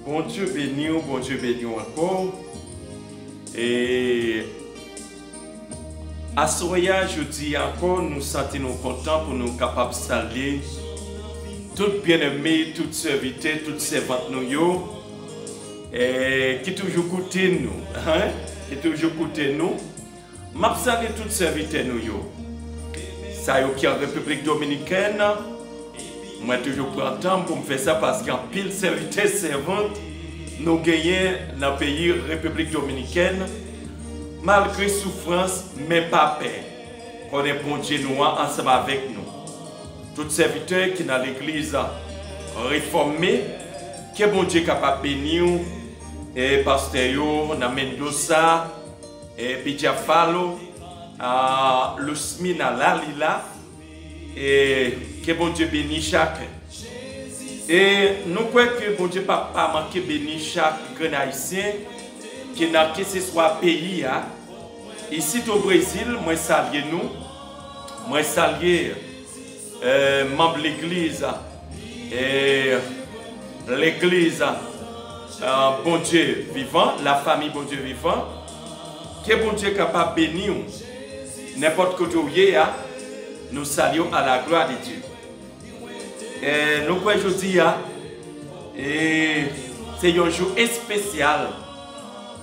Bon Dieu béni encore. Et à ce voyage, je dis encore, nous sentons contents pour nous capables de saluer toutes bien-aimées, toutes serviteurs, toutes servantes nous, et qui toujours écoutent nous, hein? Qui toujours écoutent nous. Je salue toutes serviteurs nous. Ça y est, qui est en République Dominicaine. Moi, toujours content pour me faire ça parce qu'en pile serviteurs servantes, nous gagnons dans le pays République Dominicaine, malgré souffrance, mais pas paix. Qu'on est bon Dieu nous ensemble avec nous. Tous serviteurs qui sont dans l'église réformée, que bon Dieu est capable de bénir, et pasteur dans Mendoza, et Bidjafalo, Lusmina Lalila, et que bon Dieu bénisse chacun. Et nous croyons que bon Dieu ne va pas manquer bénir chaque grand haïtien qui n'a que ce soit pays. Ici au Brésil, moi salue nous, moi salue membre de l'église et l'église bon Dieu vivant, la famille bon Dieu vivant, que bon Dieu est capable de bénir n'importe côté où il y a. Nous saluons à la gloire de Dieu. Et nous croyons aujourd'hui, c'est un jour spécial.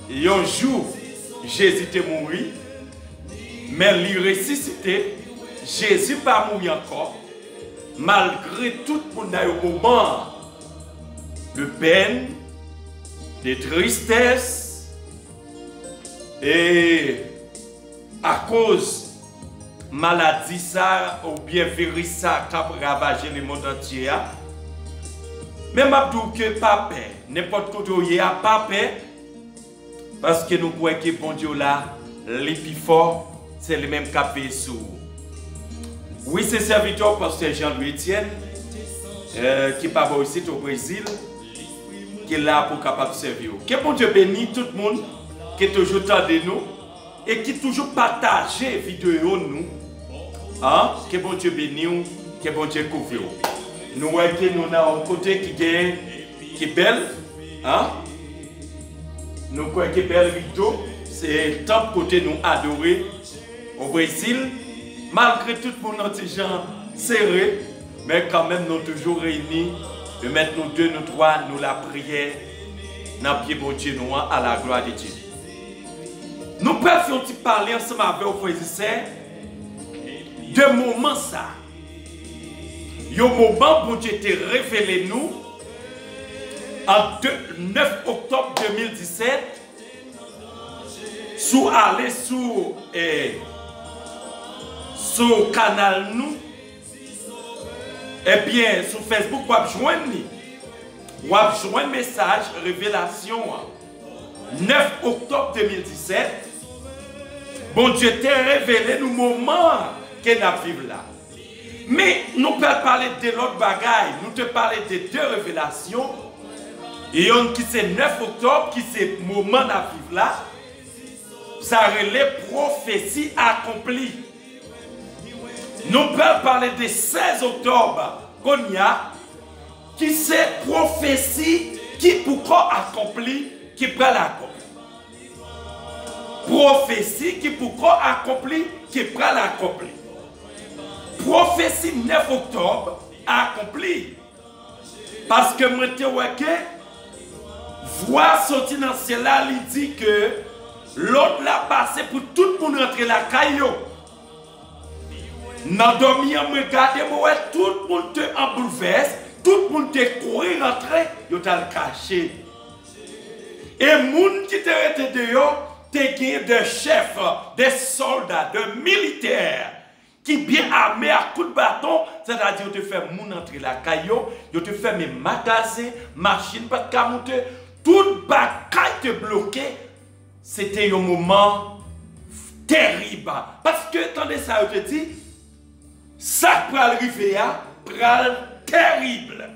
Un jour, Jésus est mort, mais il est ressuscité. Jésus n'est pas mort encore, malgré tout le moment de peine, de tristesse, et à cause maladie ça ou bien virus ça qui a ravagé le monde entier. Mais je dis que pas paix, n'importe quoi où il y a pas paix, parce que nous croyons que bon Dieu là, les plus forts, c'est le même capé sous. Oui, c'est serviteur pasteur Jean-Louis Etienne, qui est pas ici au Brésil, qui est là pour capable de servir. Que bon Dieu bénisse tout le monde qui est toujours de nous et qui toujours partage vidéo nous. Hein? Que bon Dieu bénisse, que bon Dieu couvre. Nous voyons que nous avons un côté qui est belle. Hein? Nous voyons que belle rideau. C'est top côté nous adorer au Brésil. Malgré tout le monde est gens serré, mais quand même nous toujours réunis. De mettre nous deux, nous trois, nous la prière. Dans le pied bon Dieu nous à la gloire de Dieu. Nous pouvons parler ensemble avec vos frères et sœurs de moments ça. Le moment où Dieu t'a révélé nous en 9 octobre 2017 sous aller sur canal nous et bien sur Facebook vous avez joindre message révélation 9 octobre 2017. Bon Dieu t'a révélé nous moment que nous vivons là. Mais nous pouvons parler de l'autre bagaille. Nous te parler de deux révélations. Et on qui c'est 9 octobre, qui c'est moment de vivre là. Ça relève prophétie accomplie. Nous pouvons parler de 16 octobre qu'on y a, qui c'est prophétie qui pourquoi accomplie, qui prend l'accompli. Prophétie qui pourquoi accomplie, qui prend l'accompli. Prophétie 9 octobre accomplie. Parce que moi, voix sortie dans ce là, il dit que l'autre l'a passé pour tout le monde rentrer la caillou. Dans dormir, regarder, tout le monde te en bouleverse, tout le monde te courir rentrer, il t'a le caché. Et les gens qui te restent dehors, te gagné de chefs, de soldats, de militaires, qui bien armés à coups de bâton, c'est-à-dire te fait moun entrer la caillou, te fait mes magasins, machines, pas de monter, toute bagaille te bloqué. C'était un moment terrible. Parce que, attendez ça, je te dis, ça peut arriver à terrible.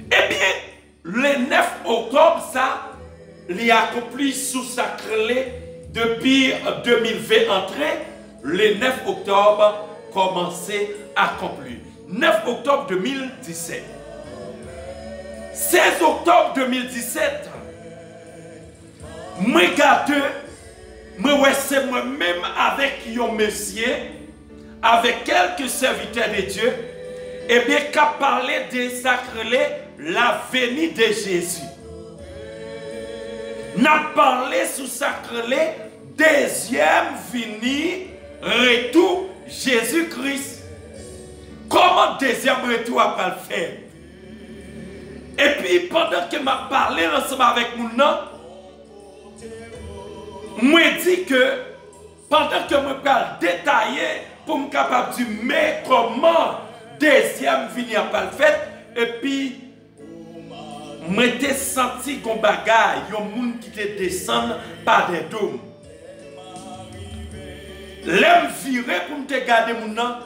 Eh bien, le 9 octobre, ça, il a accompli sous sacré depuis 2020 entré, le 9 octobre commencé à accomplir. 9 octobre 2017. 16 octobre 2017, moi gâteux, moi c'est moi-même avec un monsieur, avec quelques serviteurs de Dieu, et bien qu'à parler de sacré la venue de Jésus. N'a parlé sous sacré deuxième venue, retour Jésus-Christ. Comment deuxième retour va le faire? Et puis pendant que m'a parlé ensemble avec mon nom, moi dit que pendant que je vais détailler pour me capable de dire mais comment deuxième venir pas le fait et puis moi t'ai senti qu'on bagaille yon monde qui te descend par des dômes. L'aime virer pour me te garder mon nom,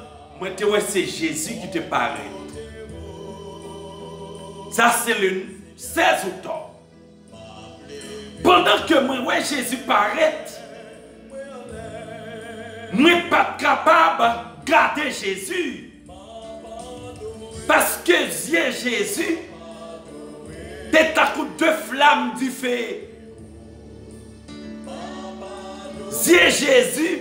moi te ouais c'est Jésus qui te paraît. Ça c'est le 16 octobre. Pendant que moi ouais Jésus paraît, moi pas capable de garder Jésus. Parce que Jésus est à coup de flammes du feu. Jésus,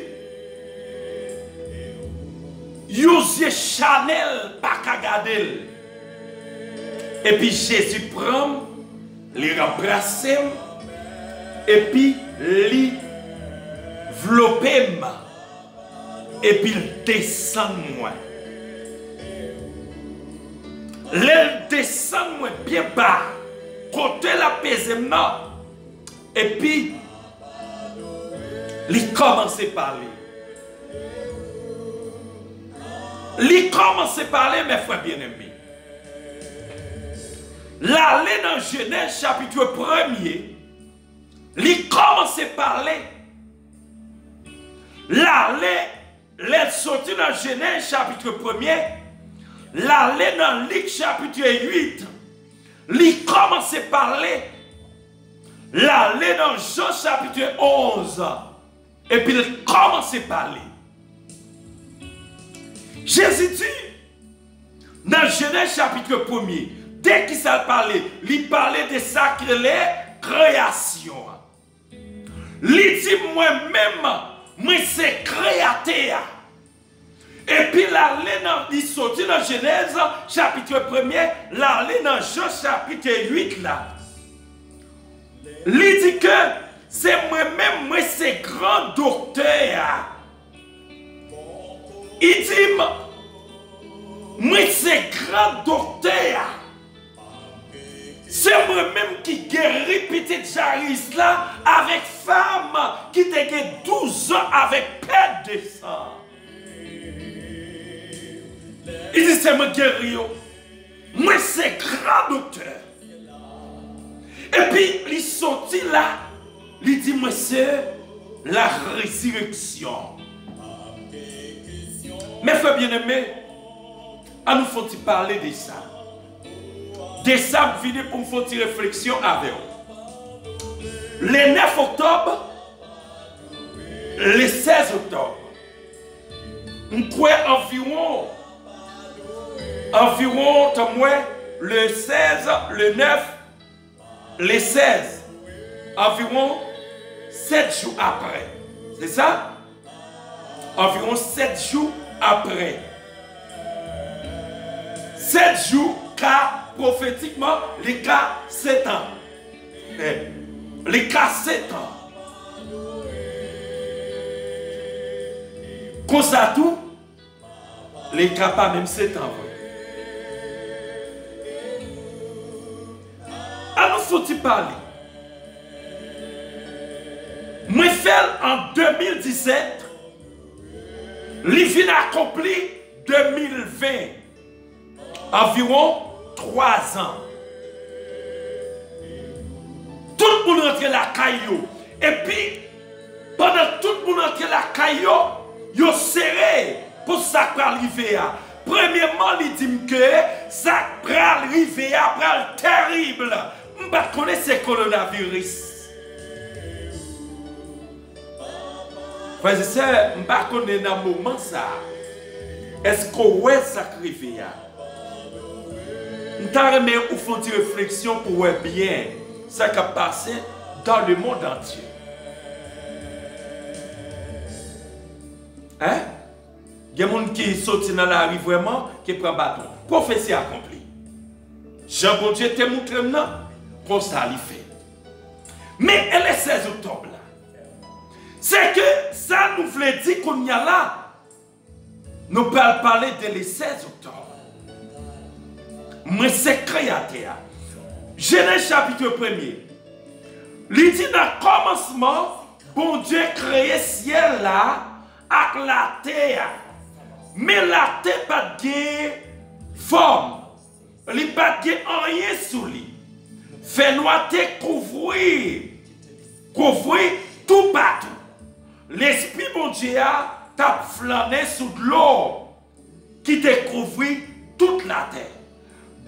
yeux Chanel pas qu'à garder. Et puis Jésus prend, les remplace, et puis les enveloppe, et puis il descend moi. L'aile descend moi bien bas, côté la paiement, et puis il commence à parler. Il commence à parler, mes frères bien-aimés. L'aller dans Genèse chapitre 1er, il commence à parler. L'aller sorti dans Genèse chapitre 1er, l'aller dans Luc chapitre 8, il commence à parler. L'aller dans Jean chapitre 11, et puis il commence à parler. Jésus dit, dans Genèse chapitre 1er, dès qu'il s'est parlé, il parlait de sacré création. Il dit moi-même, moi c'est créateur. Et puis il sortit dans Genèse chapitre 1er, l'aller dans Jean chapitre 8 là. Il dit que c'est moi-même, moi c'est grand docteur. Il dit, moi c'est grand docteur. C'est moi-même qui guéris petite Jairus là avec femme qui a 12 ans avec perte de sang. Il dit c'est moi guéri. Moi c'est grand docteur. Et puis il sortit là, il dit moi c'est la résurrection. Mes frères bien-aimés, à nous faut-il parler de ça. De ça, je viens pour me faire une réflexion avec vous. Le 9 octobre, le 16 octobre, on croit environ, le 16, le 9, le 16, environ 7 jours après. C'est ça? Environ 7 jours après. 7 jours, car prophétiquement, les cas 7 ans. Les cas 7 ans. Comme ça tout, les cas pas même 7 ans. Alors, faut-il parler? Moi, fait en 2017, l'IVIN accompli 2020. Environ 3 ans. Tout le monde rentre la caillou. Et puis, pendant tout le monde rentre la caillou, il est serré pour ça qui arrive. Premièrement, il dit que ça qui arrive est terrible. Je ne connais pas ce coronavirus. Frères et sœurs, je ne connais pas dans moment ça. Est-ce que vous avez sacrifié? Je t'arrêter ou font une réflexion pour voir bien ce qui a passé dans le monde entier. Hein? Il y a des gens qui sortent dans la rue vraiment, qui prennent bâton. Prophétie accomplie. Jean bon Dieu te montre maintenant, comme ça il fait. Mais elle est 16 octobre là. C'est que ça nous voulait dire qu'on y a là. Nous pouvons parler de le 16 octobre. Mais c'est créateur. Genèse chapitre 1er. Il dit dans le commencement, bon Dieu créé ciel là avec la terre. Mais la terre pas de forme. Il n'y a pas de rien sous lui. Fait noir te couvrir tout partout. L'esprit bon Dieu t'a flâné sous de l'eau qui te couvrit toute la terre.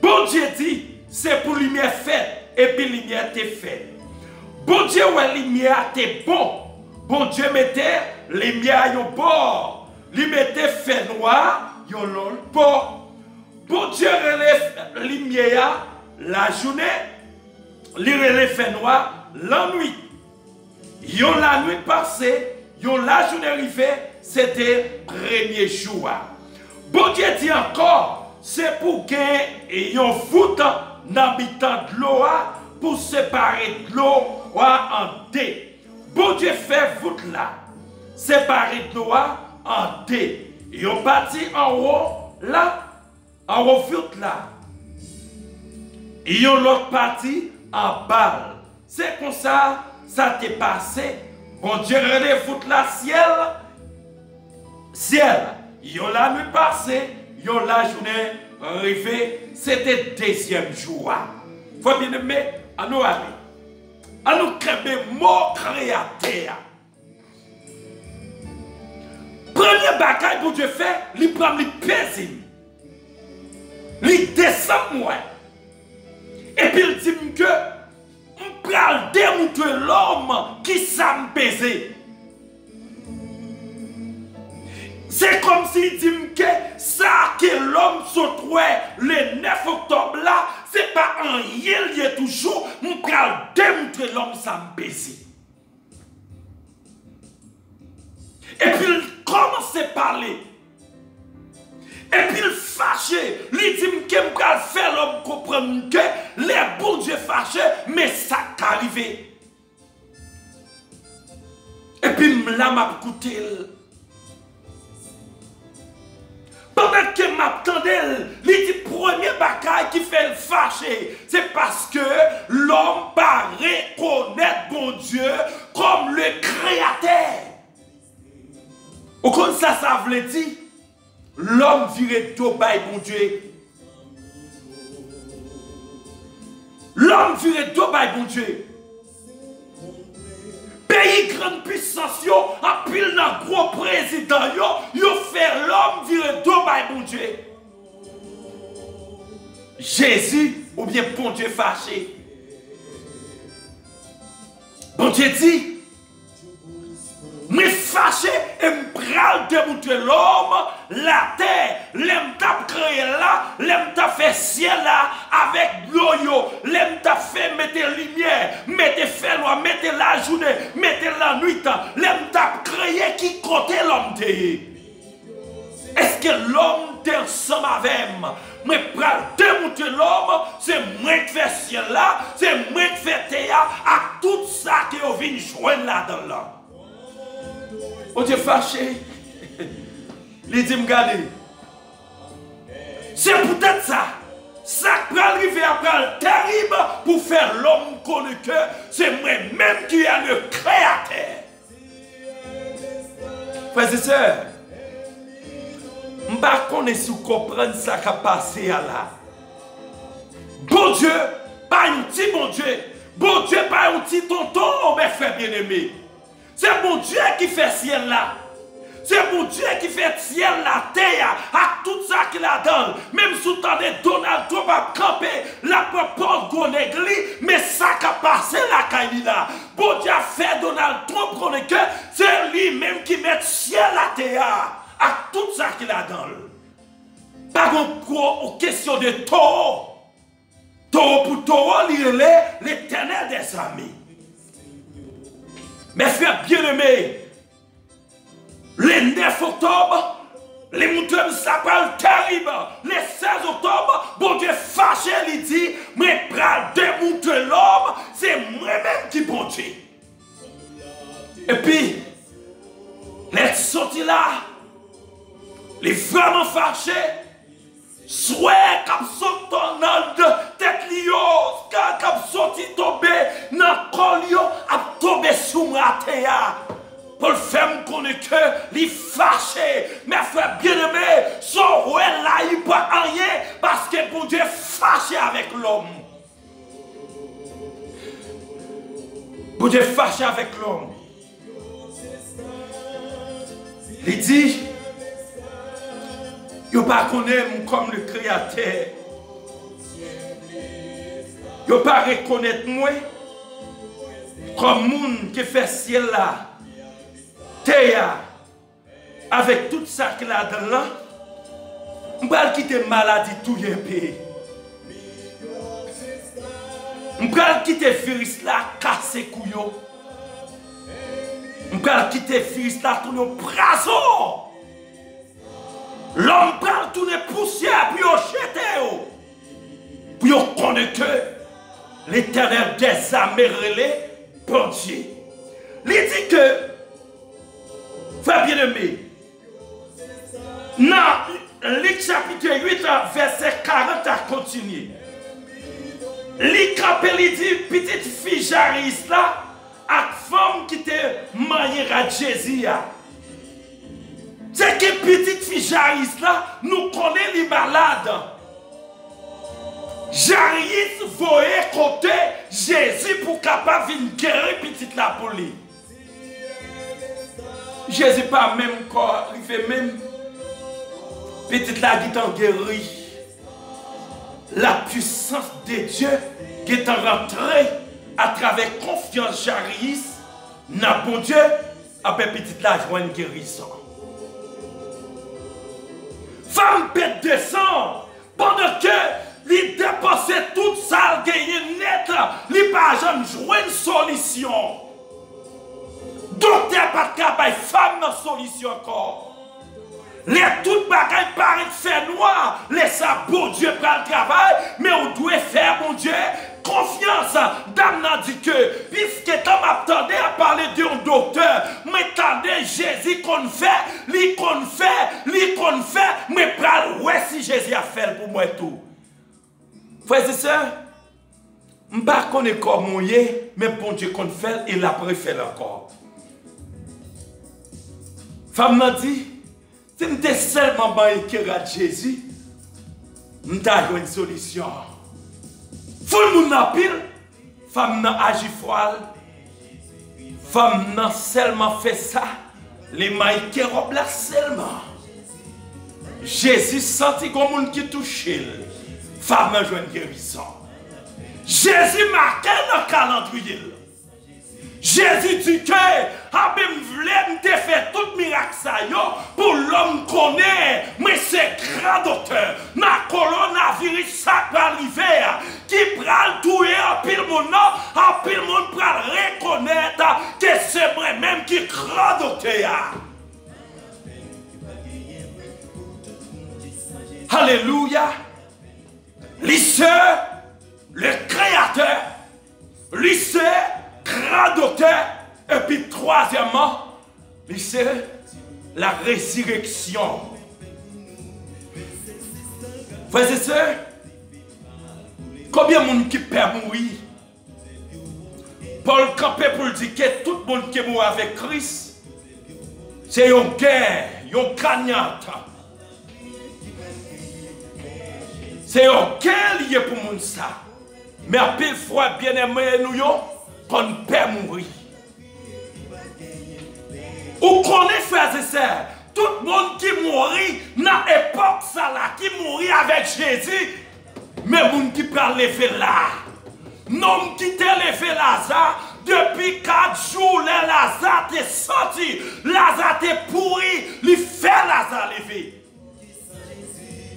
Bon Dieu dit, c'est pour lumière faite et puis lumière t'est faite. Bon Dieu, ouais, lumière t'est bon. Bon Dieu mettait lumière au bord. Il mettait fait noir, yo l'autre bord. Bon Dieu relève lumière la journée, il relève fait noir la nuit. Yo la nuit passée, yo la journée arrivée, c'était premier jour. Bon Dieu dit encore, c'est pour que yon voûte n'habitant de l'eau pour séparer de l'eau en deux. Bon Dieu fait voûte là, séparer de l'eau en deux. Yon parti en haut là. En voûte là. Et yon l'autre partie en balle. C'est comme ça, ça t'est passé. Bon Dieu relève voûte là, ciel. Yon la nuit passée, yon la journée arrivée, c'était deuxième jour. Faut bien aimer, à nous aller. À nous créer mot créateur. Premier bagaille pour Dieu fait, il prend les paisibles. Il descend moi. Et puis il dit que on pral démontrer l'homme qui s'aime baiser. C'est comme s'il dit que ça que l'homme se trouvait le 9 octobre là, c'est pas un yel toujours, on pral démontrer l'homme s'aime baiser. Et puis il commence à parler. Et puis il fâché, il dit que je vais faire l'homme comprendre que les bons dieux fâchés, mais ça qu'arrivé. Et puis là, m'a écouté. Pendant que m'attendais, il dit premier bagaille qui fait le fâcher, c'est parce que l'homme va reconnaître bon Dieu comme le créateur. Au contraire, ça veut dire l'homme virait tout by bon Dieu. L'homme virait tout by bon Dieu. Pays grande puissance, en pile dans gros président, yo fait l'homme virait tout by bon Dieu. Jésus ou bien bon Dieu fâché. Bon Dieu dit, mais fâché et m'pral démontrer l'homme, la terre, l'aime t'a créé là, l'aime t'a fait ciel là, avec l'eau, l'aime t'a fait mettre lumière, mettre fait noir, mettre la journée, mettre la nuit, l'aime t'a créé qui côté l'homme t'est. Est-ce que l'homme t'est ensemble avec moi? Mais pral démontrer l'homme, c'est moi qui fais ciel là, c'est moi qui fais terre, à tout ça que vous venez joindre là-dedans là. On Dieu fâché. Il dit, regardez. C'est peut-être ça. Ça peut arriver après terrible pour faire l'homme connaître que c'est moi-même qui est le créateur. Frères et sœurs, je ne sais pas si vous comprenez ça qui a passé là. Bon Dieu, pas un petit bon Dieu. Bon Dieu, pas un petit tonton, mes frères bien-aimés. C'est mon Dieu qui fait ciel là. C'est mon Dieu qui fait ciel la terre, à tout ça qu'il a donné. Même sous temps de Donald Trump a campé, la propre qu'on église, mais ça qui a passé la caille là. Bon Dieu a fait Donald Trump qu'on est que c'est lui-même qui met ciel la terre, à tout ça qu'il a donné. Pas une question de tort. Taureau pour taureau, il est l'éternel des amis. Mes frères bien-aimés, le 9 octobre, les moutons s'appellent terrible. Le 16 octobre, bon Dieu fâché, il dit, mais pral de moutons l'homme, c'est moi-même qui bon Dieu. Et puis, les sortis là, les vraiment fâchés, soit comme sortant dans de tête lio, comme sorti tomber dans le col, a tombé sous ma tête. Pour le faire connaître que les fâchés, mes frères bien-aimés, son roi là, il ne peut rien parce que bon Dieu fâché avec l'homme. Bon Dieu fâché avec l'homme. Il dit, il ne pas connaître comme le Créateur. Il ne pas reconnaître moi comme monde qui fait ciel là. Théa, avec tout ça qu'il a dedans, on va quitter maladie tout le pays. On va quitter virus là, casser couillon. On va quitter virus là, tout le brazo. L'homme va tourner poussière, puis on jette. Puis on connaît que l'éternel des âmes relais, bon Dieu. Il dit que, frère bien-aimé, dans Luc chapitre 8, verset 40 à continuer. Luc il dit, petite fille Jairus là, avec femme qui était mariée à Jésus. C'est que petite fille Jairus là, nous connaissons les malades. Jairus voyait côté Jésus pour capable de guérir petite la pour lui. Jésus pas même corps, il fait même petite la qui t'en guérit. La puissance de Dieu qui est rentrée à travers confiance Jairus, n'a bon Dieu, après petite la joie une guérison. Femme pète descend pendant que il dépensait toute ça, gagné net, il pas jamais joué une solution. Docteur pas capable femme dans solution encore. Les toutes bagailles paraissent faire noir, laisse ça bon Dieu prendre le travail, mais on doit faire bon Dieu confiance. Dame n'a dit que puisque t'as m'attendait à parler d'un docteur, mais attendez Jésus qu'on fait, lui qu'on fait, mais pral ouais si Jésus a fait pour moi tout. Frères et sœurs, je ne sais pas comment il est, mais bon Dieu qu'on fait, il a préféré encore. Femme m'a dit, si je suis seulement qui à Jésus, je vais une solution. Tout le monde n'a pile, femme n'a agi froid, femme n'a seulement fait ça, les mailles qui robe là seulement. Jésus sentit comme un qui touche, femme a joué une guérison. Jésus marquait dans le calendrier. Jésus dit que Abim voulait me faire tout miracle pour l'homme connaît, mais c'est grand docteur. Na coronavirus ça peut arriver, qui pral tout en pile monde pral reconnaître que c'est moi-même qui grand docteur. Alléluia. Lycée, le créateur, lycée, grand docteur, et puis troisièmement, lycée, la résurrection. Frères et sœurs, combien de monde qui peut mourir? Paul campé pour dire que tout le monde qui est mort avec Christ, c'est une guerre, une gagnante. C'est aucun lié pour moun ça. Mais à pile fois, bien aimé, nous, qu'on peut mourir. Ou qu'on est, frères et sœurs, tout le monde qui mourit dans l'époque ça là, qui mourit avec Jésus, mais moun qui peut lever là. Non qui t'a levé Lazare, depuis 4 jours, le Lazare t'est sorti, Lazare t'est pourri, il fait Lazare lever.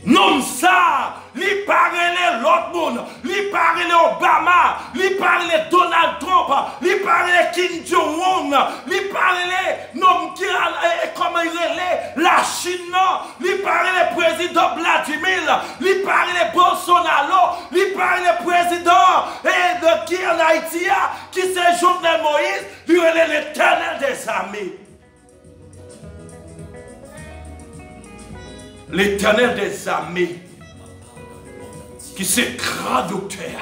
Non ça, li parle l'autre monde. Il parle Obama, il parle Donald Trump, il parle Kim Jong-un, il parle comment il est la Chine, il parle le président Vladimir, il parle Bolsonaro, il parle le président de qui en Haïti, qui c'est Jovenel Moïse, il est l'Éternel des armées. L'Éternel des armées, qui c'est grand docteur.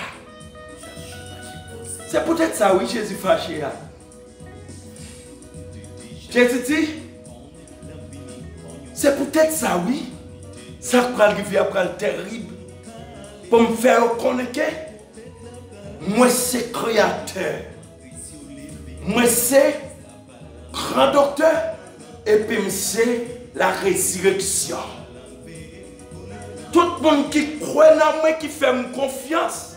C'est peut-être ça, oui, Jésus fâché. Jésus dit, c'est peut-être ça, oui. Ça va arriver après le terrible. Pour me faire connaître, moi c'est créateur. Moi c'est grand docteur. Et puis c'est la résurrection. Tout le monde qui croit en moi, qui fait confiance,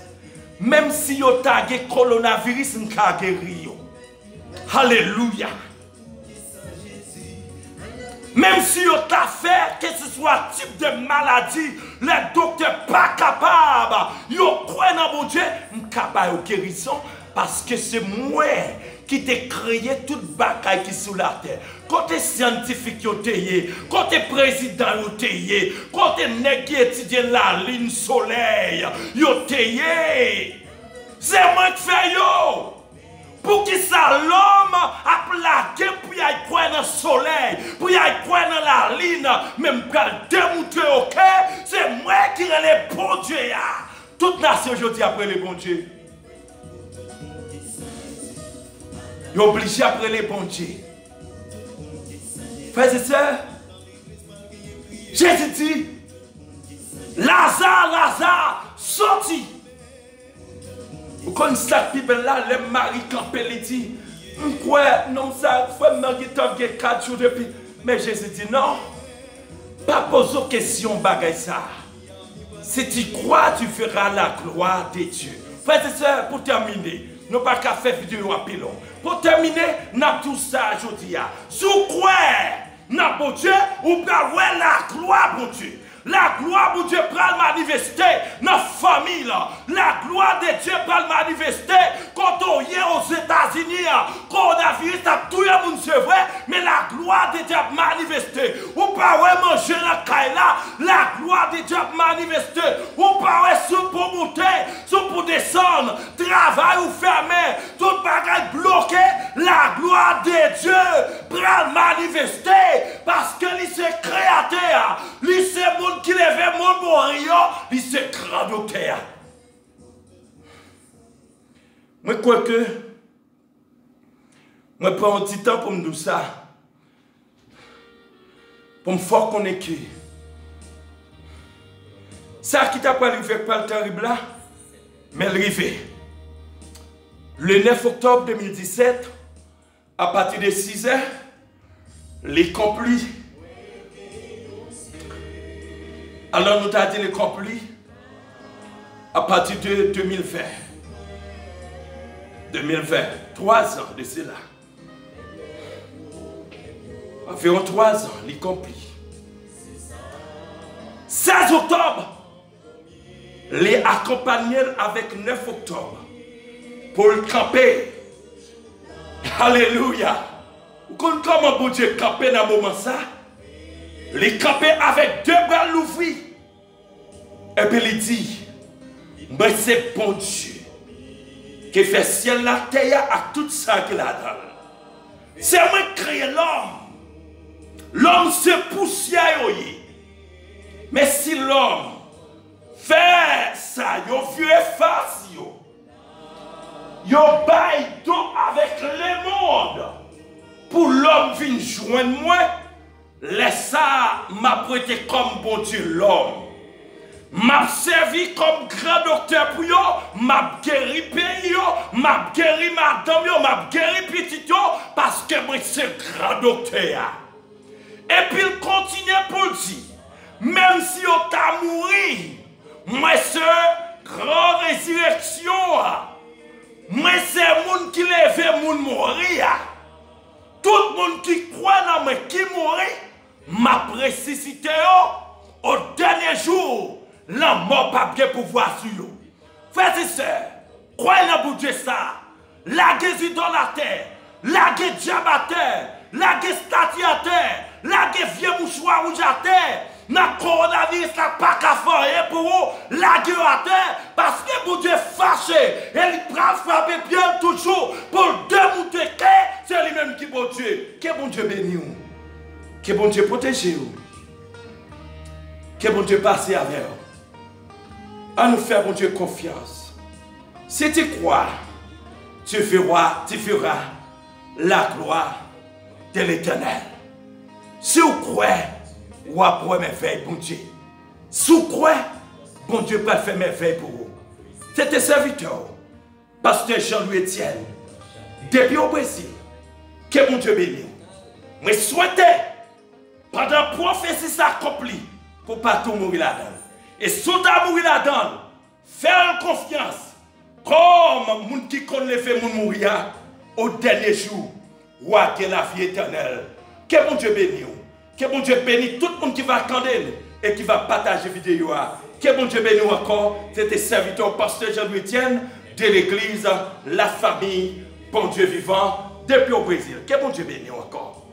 même si yo tagé coronavirus, on peut guérir. Alléluia. Même si yo t'a fait, que ce soit type de maladie, les docteurs pas capables, yo croient dans mon Dieu, on est capable de guérison, parce que c'est moi qui t'ai créé toute bagaille qui est sur la terre. Côté scientifique, côté président, côté nèg qui étudie la ligne soleil, c'est moi qui fais yo. Pour qui ça l'homme a plaqué pour y aller croire dans le soleil, pour y aller croire dans la ligne, même pour démontrer ok, c'est moi qui ai les bons dieux. Toute nation aujourd'hui après les bons dieux. Il est obligé après les bons dieux. Frères et sœurs, Jésus dit, Lazare, sorti. Vous connaissez cette Bible là, le mari campé, il dit, quoi, non, ça, faut me 4 jours depuis. Mais Jésus dit, non, pas poser de question, bagay ça. Si tu crois, tu feras la gloire de Dieu. Frères et sœurs, pour terminer, nous pas qu'à faire vidéo à pilon. Pour terminer, nous avons tout ça aujourd'hui. Sous quoi, nous bon Dieu, ou bien la gloire, bon Dieu. La gloire de Dieu peut le manifester dans la famille. La gloire de Dieu peut le manifester quand on est aux États-Unis. Coronavirus a tout le monde, c'est vrai, mais la gloire de Dieu peut manifester. Ou pas manger la caille là, la gloire de Dieu peut manifester. Ou pas sous pour monter, sous pour descendre, travail ou fermer, tout bagage bloqué. La gloire de Dieu peut le manifester parce que lui c'est créateur, lui c'est monde qui lève mon mourir, lui c'est grand docteur. Moi crois que moi prends un petit temps pour me dire ça, pour me faire connaître que ça qui t'a pas arrivé par le terrible là, mais arrivé. Le 9 octobre 2017, à partir de 6 heures, les complis. Alors nous avons dit les complis à partir de 2020. 2020, 3 ans de cela. Environ 3 ans, les complis. 16 octobre, les accompagner avec 9 octobre pour le camper. Alléluia. Vous comprenez comment bon Dieu camper dans ce moment ça? Les camper avec 2 bras l'ouvrir. Et puis il dit, mais c'est bon Dieu qui fait ciel la terre à tout ça qu'il a dans. C'est moi qui crée l'homme. L'homme c'est poussière. Mais si l'homme fait ça, il vieux face, il baille donc avec le monde. Pour l'homme vient joindre moi, laisse ça m'a prêté comme bon Dieu l'homme. M'a servi comme grand docteur pour yo, m'a guéri pays yo, m'a guéri madame yo, m'a guéri petit yo, parce que moi c'est grand docteur. Et puis il continue pour dire, même si yo t'a mouru, moi c'est grand résurrection. Moi c'est moun qui lève moun mourir. Tout le monde qui croit dans moi qui mourit, m'a ressuscité au dernier jour la mort pas bien pouvoir sur eux. Frères et sœurs, croyez dans bon Dieu ça. Laguez idolâtres, laguez diable à terre, laguez statue à terre, laguez vieux mouchoir rouge à terre. Dans le coronavirus, ça n'a pas qu'à faire pour vous, laguez à terre, parce que bon Dieu fâché, et il prend frapper bien toujours pour démonter que c'est lui-même qui est bon Dieu. Que bon Dieu bénisse, que bon Dieu protège vous, que bon Dieu passe avec vous. À nous faire bon Dieu confiance. Si tu crois, tu feras la gloire de l'Éternel. Si vous croyez, ou après merveille, bon Dieu. Si vous croyez, bon Dieu peut faire merveille pour vous. C'était serviteur, pasteur Jean-Louis Etienne, depuis au Brésil. Que bon Dieu bénisse. Mais souhaitez, pendant la prophétie s'accomplit, pour pas tout mourir là-dedans. Et si vous mourir là-dedans, faire confiance, comme les gens qui connaissent les faits mourir au dernier jour, ou à la vie éternelle. Que bon Dieu bénisse. Que bon Dieu bénisse tout le monde qui va attendre et qui va partager la vidéo. Que bon Dieu bénisse encore. C'était serviteur pasteur Jean-Louis Etienne de l'église, la famille, bon Dieu vivant, depuis au Brésil. Que bon Dieu bénisse encore.